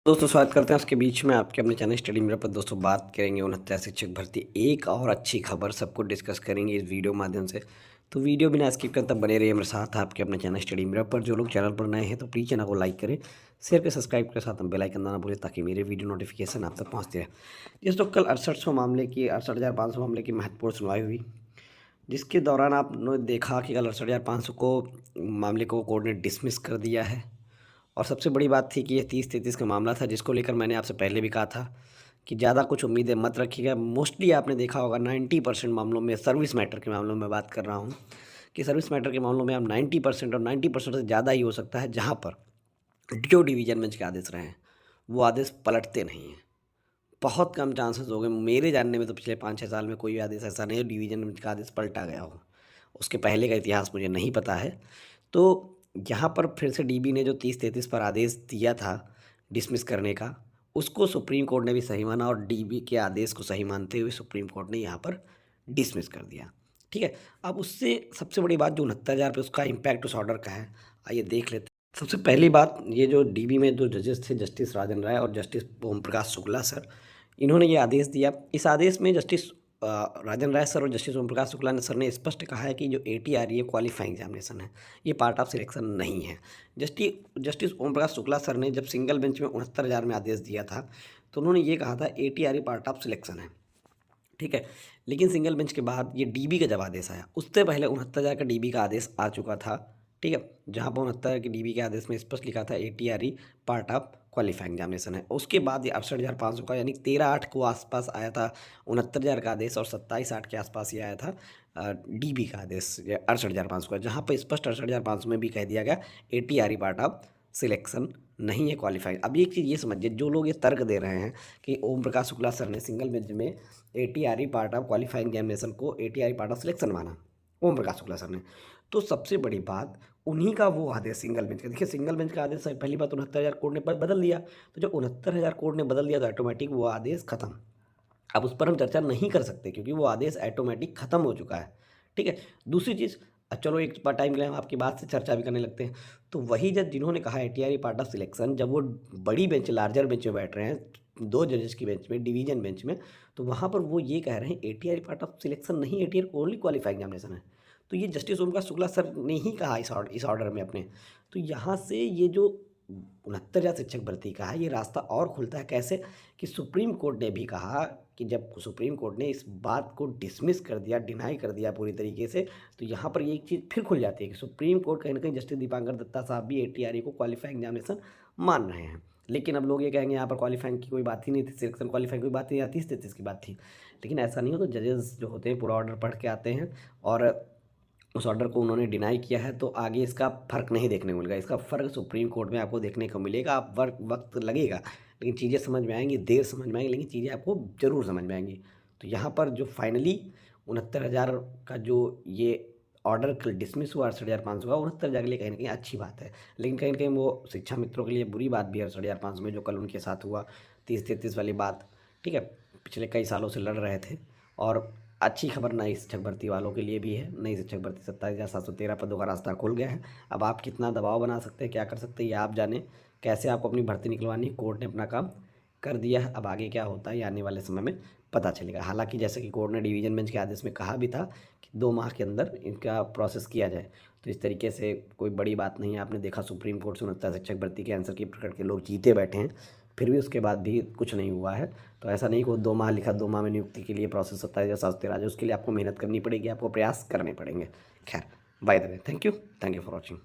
दोस्तों स्वागत करते हैं उसके बीच में आपके अपने चैनल स्टडी मिरर पर। दोस्तों बात करेंगे 69 शिक्षक भर्ती, एक और अच्छी खबर सबको डिस्कस करेंगे इस वीडियो माध्यम से। तो वीडियो बिना स्किप करते तब बने रहिए मेरे साथ आपके अपने चैनल स्टडी मिरर पर। जो लोग चैनल पर नए हैं तो प्लीज़ चैनल को लाइक करें, शेयर करें, सब्सक्राइब के साथ हम बेल आइकन दबाना भूलें ताकि मेरे वीडियो नोटिफिकेशन आप तक पहुँचते रहे। दोस्तों कल 68,500 मामले की महत्वपूर्ण सुनवाई हुई, जिसके दौरान आपने देखा कि कल 68,500 को मामले को कोर्ट ने डिसमिस कर दिया है। और सबसे बड़ी बात थी कि ये 30-33 का मामला था, जिसको लेकर मैंने आपसे पहले भी कहा था कि ज़्यादा कुछ उम्मीदें मत रखिएगा। मोस्टली आपने देखा होगा 90% मामलों में, सर्विस मैटर के मामलों में बात कर रहा हूँ कि सर्विस मैटर के मामलों में आप 90% और 90% से ज़्यादा ही हो सकता है जहाँ पर जो डिवीज़न बेंच के आदेश रहे हैं वो आदेश पलटते नहीं हैं। बहुत कम चांसेस हो गए मेरे जानने में, तो पिछले 5-6 साल में कोई आदेश ऐसा नहीं है डिवीज़न बेंच का आदेश पलटा गया हो। उसके पहले का इतिहास मुझे नहीं पता है। तो यहाँ पर फिर से डीबी ने जो 30-33 पर आदेश दिया था डिसमिस करने का, उसको सुप्रीम कोर्ट ने भी सही माना और डीबी के आदेश को सही मानते हुए सुप्रीम कोर्ट ने यहाँ पर डिसमिस कर दिया। ठीक है, अब उससे सबसे बड़ी बात जो 69,000 पे उसका इम्पैक्ट उस ऑर्डर का है, आइए देख लेते हैं। सबसे पहली बात, ये जो डीबी में जो जजेस थे, जस्टिस राजन राय और जस्टिस ओम प्रकाश शुक्ला सर, इन्होंने ये आदेश दिया। इस आदेश में जस्टिस राजन राय सर और जस्टिस ओम प्रकाश शुक्ला ने सर ने स्पष्ट कहा है कि जो एटीआरई क्वालिफाइंग एग्जामिनेशन है, ये पार्ट ऑफ सिलेक्शन नहीं है। जस्टिस ओम प्रकाश शुक्ला सर ने जब सिंगल बेंच में 69,000 में आदेश दिया था तो उन्होंने ये कहा था एटीआरई पार्ट ऑफ सिलेक्शन है। ठीक है, लेकिन सिंगल बेंच के बाद ये डीबी का जब आदेश आया, उससे पहले 69,000 का डीबी का आदेश आ चुका था। ठीक है, जहाँ पर 69,000 के डीबी के आदेश में स्पष्ट लिखा था एटीआरई पार्ट ऑफ क्वालिफाइंग एग्जामिनेशन है। उसके बाद ये 68,500 का, यानी 13/8 को आसपास आया था 69,000 का आदेश और 27/8 के आसपास ये आया था डीबी का आदेश 68,500 का, जहाँ पर स्पष्ट 68,500 में भी कह दिया गया एटीआरई पार्ट ऑफ सिलेक्शन नहीं है, क्वालिफाइड। अब एक चीज़ ये समझिए, जो लोग ये तर्क दे रहे हैं कि ओम प्रकाश शुक्ला सर ने सिंगल बेंच में एटीआरई पार्ट ऑफ क्वालिफाइंग एग्जामिनेशन को एटीआरई पार्ट ऑफ सिलेक्शन माना, ओम प्रकाश शुक्ला सर ने, तो सबसे बड़ी बात उन्हीं का वो आदेश सिंगल बेंच का, देखिए सिंगल बेंच का आदेश पहली बात 69,000 कोर्ट ने बदल दिया। तो जब 69,000 कोर्ट ने बदल दिया तो ऑटोमेटिक वो आदेश खत्म। अब उस पर हम चर्चा नहीं कर सकते क्योंकि वो आदेश ऑटोमेटिक ख़त्म हो चुका है। ठीक है, दूसरी चीज़, चलो एक टाइम के लिए हम आपकी बात से चर्चा भी करने लगते हैं। तो वही जज जिन्होंने कहा एटीआरई पार्ट ऑफ सिलेक्शन, जब वो बड़ी बेंच, लार्जर बेंच में बैठ रहे हैं, 2 जजेस की बेंच में, डिवीजन बेंच में, तो वहाँ पर वो ये कह रहे हैं एटीआरई पार्ट ऑफ सिलेक्शन नहीं, एटीआरई ओनली क्वालिफाइंग एग्जामिनेशन है। तो ये जस्टिस ओम प्रकाश शुक्ला सर ने ही कहा इस ऑर्डर में अपने। तो यहाँ से ये जो 69,000 शिक्षक भर्ती का है, ये रास्ता और खुलता है कैसे, कि सुप्रीम कोर्ट ने भी कहा कि जब सुप्रीम कोर्ट ने इस बात को डिसमिस कर दिया, डिनाई कर दिया पूरी तरीके से, तो यहाँ पर ये एक चीज़ फिर खुल जाती है कि सुप्रीम कोर्ट कहीं ना कहीं जस्टिस दीपांकर दत्ता साहब भी एटीआरई को क्वालिफाइंग एग्जामिनेशन मान रहे हैं। लेकिन अब लोग ये कहेंगे यहाँ पर क्वालिफाइंग की कोई बात ही नहीं थी, सिलेक्शन क्वालिफाइंग की बात नहीं, या 30-33 की बात थी। लेकिन ऐसा नहीं हो, तो जजेस जो होते हैं पूरा ऑर्डर पढ़ के आते हैं और उस ऑर्डर को उन्होंने डिनाई किया है, तो आगे इसका फ़र्क नहीं देखने को मिलेगा। इसका फ़र्क सुप्रीम कोर्ट में आपको देखने को मिलेगा। आप वक्त लगेगा, लेकिन चीज़ें समझ में आएंगी, देर समझ में आएंगी, लेकिन चीज़ें आपको ज़रूर समझ में आएंगी। तो यहाँ पर जो फाइनली 69,000 का जो ये ऑर्डर कल डिसमिस हुआ 68,500 का, 69,000 के लिए कहीं ना कहीं अच्छी बात है, लेकिन कहीं ना कहीं वो शिक्षा मित्रों के लिए बुरी बात भी है 68,500 में, जो कल उनके साथ हुआ 30-33 वाली बात। ठीक है, पिछले कई सालों से लड़ रहे थे। और अच्छी खबर नई शिक्षक भर्ती वालों के लिए भी है, नई शिक्षक भर्ती 27,713 पदों का रास्ता खुल गया है। अब आप कितना दबाव बना सकते हैं, क्या कर सकते हैं, ये आप जाने, कैसे आपको अपनी भर्ती निकलवानी, कोर्ट ने अपना काम कर दिया है। अब आगे क्या होता है ये आने वाले समय में पता चलेगा। हालांकि जैसे कि कोर्ट ने डिवीजन बेंच के आदेश में कहा भी था कि 2 माह के अंदर इनका प्रोसेस किया जाए, तो इस तरीके से कोई बड़ी बात नहीं है। आपने देखा सुप्रीम कोर्ट से 69 शिक्षक भर्ती के आंसर की प्रकट के लोग जीते बैठे हैं, फिर भी उसके बाद भी कुछ नहीं हुआ है। तो ऐसा नहीं कि वो 2 माह लिखा, 2 माह में नियुक्ति के लिए प्रोसेस 27,713 है, उसके लिए आपको मेहनत करनी पड़ेगी, आपको प्रयास करने पड़ेंगे। खैर, by the way, thank you for watching.